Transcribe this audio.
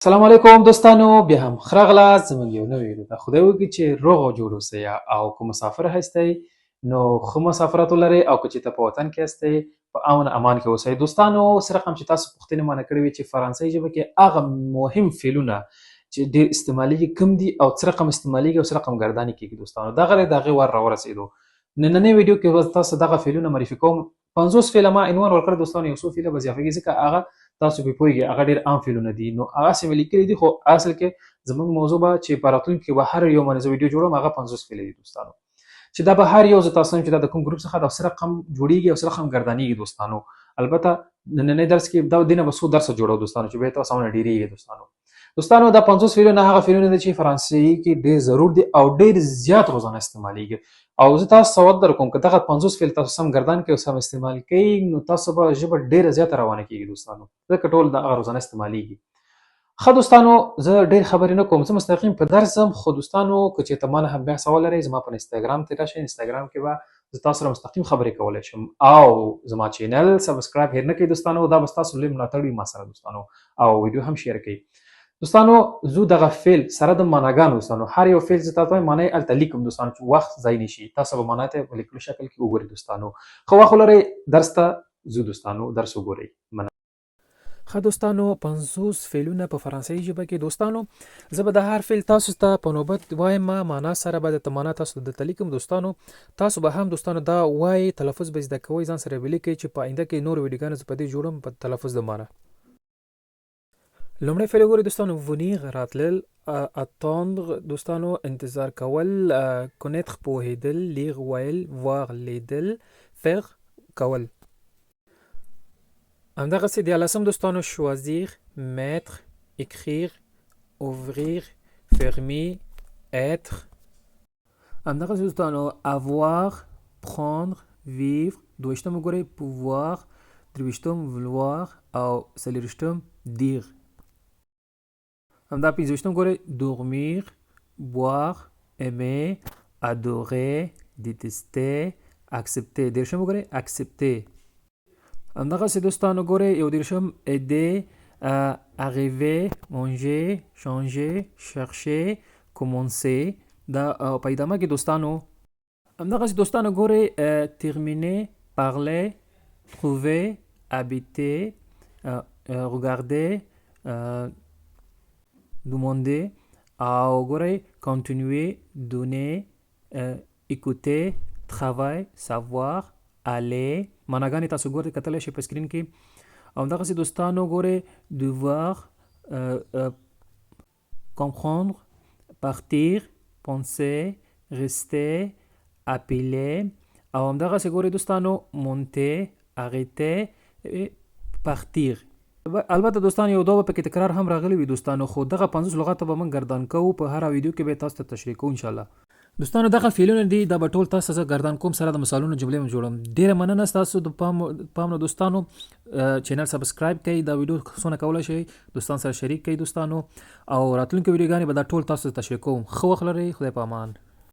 السلام علیکم دوستانو، بیا هم ښه راغلاست زموږ یو نوی ویډیو ته. خدای وکړي چې روغ او جوړ اوسئ، او که مسافر هستئ نو ښه مسافرت ولرئ، او که چېرته په وطن کې هستئ په امن امان کې اوسئ. دوستانو اوس رقم چې تاسو پوښتنې مانه کړې وي چې فرانسوي ژبه کې هغه مهم فعلونه چې ډېر استعمالیږي کوم دي او څه رقم استعمالیږي او څه رقم ګردانې کېږي. دوستانو دغه دی د هغې ور راورسېدو. نننۍ ویډیو کې به تاسو دغه فعلونه معرفي کوم. 50 فعله ما عنوان ورکړی دوستانو، یو څو فعله به اضافه کېږي ځکه هغه تاسو پرې پوهېږئ هغه ډېر عام فعلونه دي. نو هغسې مې لیکلي دي، خو اصل کې زموږ موضوع به چې په راتلونکي کې به هر یو باندې زه ویډیو جوړوم هغه 50 فعله دي دوستانو، چې دا به هر یو زه تاسو چې دا د کوم ګروپ څخه د څه رقم جوړیږي او څه رقم ګردانیږي دوستانو. البته نننۍ درس کې دا دینه به څو درس جوړو دوستانو چې به تاسو نه ډیریږي دوستانو دا 50 فعلونه هغه فعلونه دي چې فرانسوي کې ډېر ضرور دي او ډېر زیات روزانه استعمالیږي. او زه تاسو سواد در کوم که دغه 50 فعل تاسو سم ګردان کې او سم استعمال کړئ نو تاسو به ژبه ډېره زیاته روانه کېږي دوستانو، ځکه ټول دغه روزانه استعمالیږي. ښه دوستانو زه ډېر خبرې نه کوم، زه مستقیم په درس ځم. خو دوستانو که چېرته ما نه هم بیا سوال لرئ زما په انستاګرام ته راشئ. انستاګرام کې به زه تاسو سره مستقیم خبرې کولی شم. او زما چینل سبسکرایب هېر نه کړئ دوستانو، دا به ستاسو لوی ملاتړ وي ما سره دوستانو، او ویډیو هم شیر کړئ. دوستانو زه دغه فعل سره د معناګانو دوستانو، هر یو فعل زه تاسو ته معنی هلته لیکم دوستانو چې وخت ضایع نه شي، تاسو به معنی ته په لیکلو شکل کې وګورئ دوستانو. ښه وخت ولرئ، درس ته ځو دوستانو، درس وګورئ. ښه دوستانو 50 فعلونه په فرانسوي ژبه کې دوستانو. زه به د هر فعل تاسو ته په نوبت وایم، معنا سره به درته معنا تاسو ته درته لیکم دوستانو. تاسو به هم دوستانو دا وایئ، تلفظ به زده کوئ، ځان سره به لیکئ چې په آینده کې نور ویډیوګانې زه په دې جوړم په تلفظ د معنا. لومړی فعل وګورئ دوستانو، ونیغ راتلل، اتاندر دوستانو انتظار کول، کنیتر پوهېدل، لیغ ویل، وار لیدل، فر کول. همدغسې دیارلسم دوستانو، شوازیر، میتر، اکریر، اووریر، فرمی، ایتر. همدغسې دوستانو، avoir، prendre، vivre. دویشتم وګورئ، pouvoir، درویشتم vouloir او څلېرویشتم dire. همدا پنځویشتم ګورئ، dormir، boire، aimer، adorer، détester، accepter. دېرشم وګورئ، accepter. همدغسې دوستانو ګورئ یو دېرشم، aider، arriver، manger، changer، chercher، commencer. دا په ادامه کې دوستانو همدغسې دوستانو ګورئ، terminer، parler، trouver، habiter، regarder، demander، او ګورئ continuer، donner، écouter، travail، savoir، aller. معناګانې تاسو ګورئ کتلی شئ په سکرین کې. او همدغسې دوستانو ګورئ devoir، comprendre، partir، penser، rester، appeler. او همدغسې ګورئ دوستانو monter، arrêter، partir. البته دوستانو یو دوه پکې تکرار هم راغلی وي دوستانو، خو دغه 50 لغات به موږ ګردان کوو په هره ویډیو کې به تاسو ته تشریح کوو انشاءالله. دوستانو دغه فعلونه دي، دا به ټول تاسو زه ګردان کوم سره د مثالونو جملې هم جوړم. ډېره مننه ستاسو د پام نه دوستانو. چینل سبسکرایب کړئ، دا ویډیو څونه کولی شئ دوستان سره شریک کړئ دوستانو، او راتلونکي ویډیوګانې به دا ټول تاسو ته تشریح کوم. ښه وخت لرئ، خدای په امان.